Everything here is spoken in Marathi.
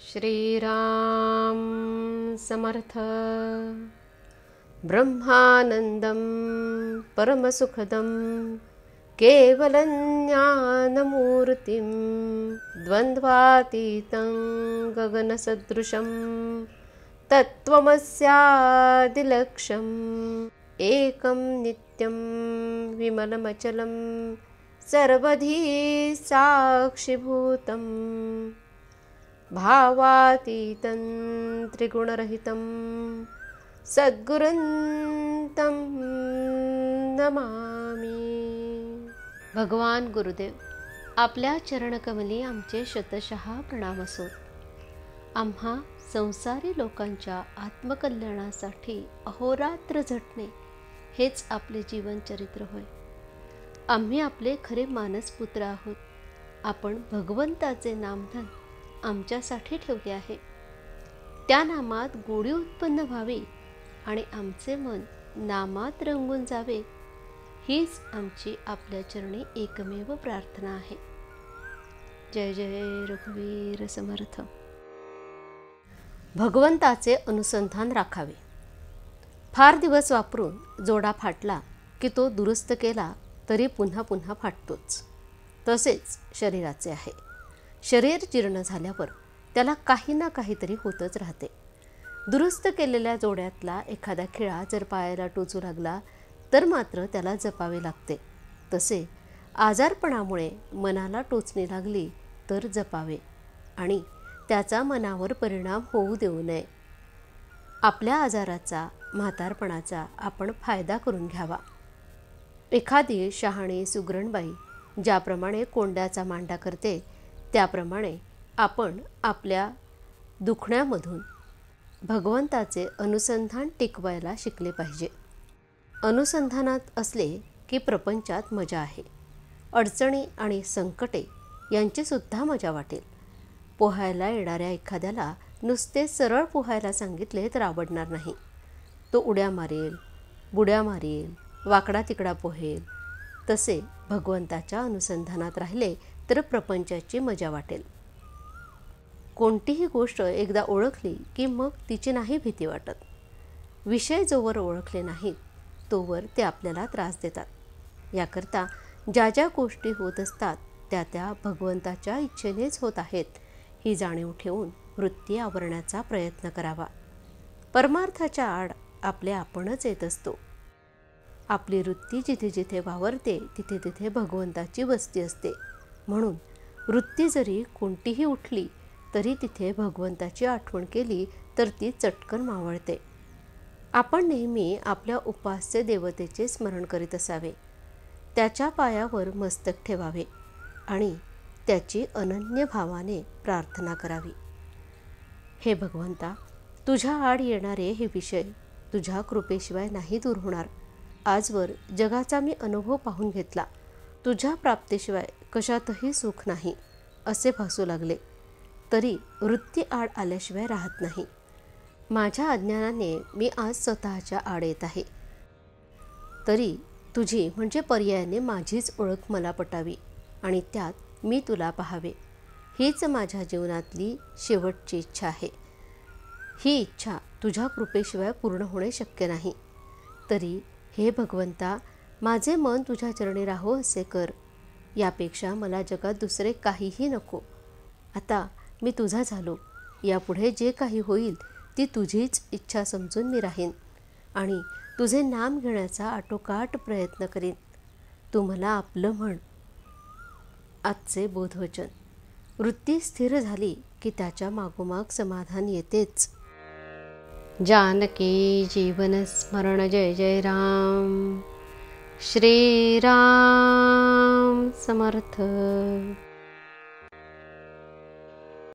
श्रीराम समर्थ। ब्रह्मानंदं परमसुखदं केवलं ज्ञानमूर्तिं द्वन्द्वातीतं गगनसदृशं तत्त्वमस्यादिलक्ष्यम् एकं नित्यं विमलमचलं सर्वधी साक्षिभूतं भावातीतं त्रिगुणरहितं सद्गुरुं नमामि। भगवान गुरुदेव, आपल्या चरणकमली आमचे शतशः प्रणाम असोत। आम्हा संसारी लोकांच्या आत्मकल्याणासाठी अहोरात्र झटणे हेच आपले जीवनचरित्र होय। आम्ही आपले खरे मानसपुत्र आहोत। आपण भगवंताचे नामधन आमच्यासाठी ठेवले आहे। त्या नामात गोडी उत्पन्न व्हावी आणि आमचे मन नामात रंगून जावे, हीच आमची आपल्या चरणी एकमेव प्रार्थना आहे। जय जय रघुवीर समर्थ। भगवंताचे अनुसंधान राखावे। फार दिवस वापरून जोडा फाटला की तो दुरुस्त केला तरी पुन्हा पुन्हा फाटतोच। तसेच शरीराचे आहे। शरीर जीर्ण झाल्यावर त्याला काही ना काहीतरी होतच राहते। दुरुस्त केलेल्या जोड्यातला एखादा खिळा जर पायाला टोचू लागला तर मात्र त्याला जपावे लागते। तसे आजारपणामुळे मनाला टोचणी लागली तर जपावे आणि त्याचा मनावर परिणाम होऊ देऊ नये। आपल्या आजाराचा, म्हातारपणाचा आपण फायदा करून घ्यावा। एखादी शहाणी सुगरणबाई ज्याप्रमाणे कोंड्याचा मांडा करते त्याप्रमाणे आपण आपल्या दुखण्यामधून भगवंताचे अनुसंधान टिकवायला शिकले पाहिजे। अनुसंधानात असले की प्रपंचात मजा आहे। अडचणी आणि संकटे यांची सुद्धा मजा वाटेल। पोहायला येणाऱ्या एखाद्याला नुसते सरळ पोहायला सांगितले तर आवडणार नाही। तो उड्या मारेल, बुड्या मारेल, वाकडा तिकडा पोहेल। तसे भगवंताच्या अनुसंधानात राहिले तर प्रपंचाची मजा वाटेल। कोणतीही गोष्ट एकदा ओळखली की मग तिची नाही भीती वाटत। विषय जोवर ओळखले नाहीत तोवर ते आपल्याला त्रास देतात। याकरता ज्या ज्या गोष्टी होत असतात त्या त्या भगवंताच्या इच्छेनेच होत आहेत ही जाणीव ठेवून वृत्ती आवरण्याचा प्रयत्न करावा। परमार्थाच्या आड आपले आपणच येत असतो। आपली वृत्ती जिथे जिथे वावरते तिथे तिथे भगवंताची वस्ती असते। म्हणून वृत्ती जरी कोणतीही उठली तरी तिथे भगवंताची आठवण केली तर ती चटकन मावळते। आपण नेहमी आपल्या उपास्य देवतेचे स्मरण करीत असावे। त्याच्या पायावर मस्तक ठेवावे आणि त्याची अनन्य भावाने प्रार्थना करावी। हे भगवंता, तुझ्या आड येणारे हे विषय तुझ्या कृपेशिवाय नाही दूर होणार। आजवर जगाचा मी अनुभव पाहून घेतला। तुझ्या प्राप्तीशिवाय कशातही सुख नाही असे भासू लागले तरी वृत्ती आड आल्याशिवाय राहत नाही। माझ्या अज्ञानाने मी आज स्वतःच्या आड येत आहे। तरी तुझी म्हणजे पर्यायाने माझीच ओळख मला पटावी आणि त्यात मी तुला पाहावे, हीच माझ्या जीवनातली शेवटची इच्छा आहे। ही इच्छा तुझ्या कृपेशिवाय पूर्ण होणे शक्य नाही। तरी हे भगवंता, माझे मन तुझ्या चरणी राहो असे कर। यापेक्षा मला जगात दुसरे काहीही नको। आता मी तुझा झालो। यापुढे जे काही होईल ती तुझीच इच्छा समजून मी राहीन आणि तुझे नाम घेण्याचा आटोकाट प्रयत्न करीन। तू मला आपलं म्हण। आजचे बोधवचन। वृत्ती स्थिर झाली की त्याच्या मागोमाग समाधान येतेच। जानकी जीवन स्मरण। जय जय राम। श्रीराम समर्थ।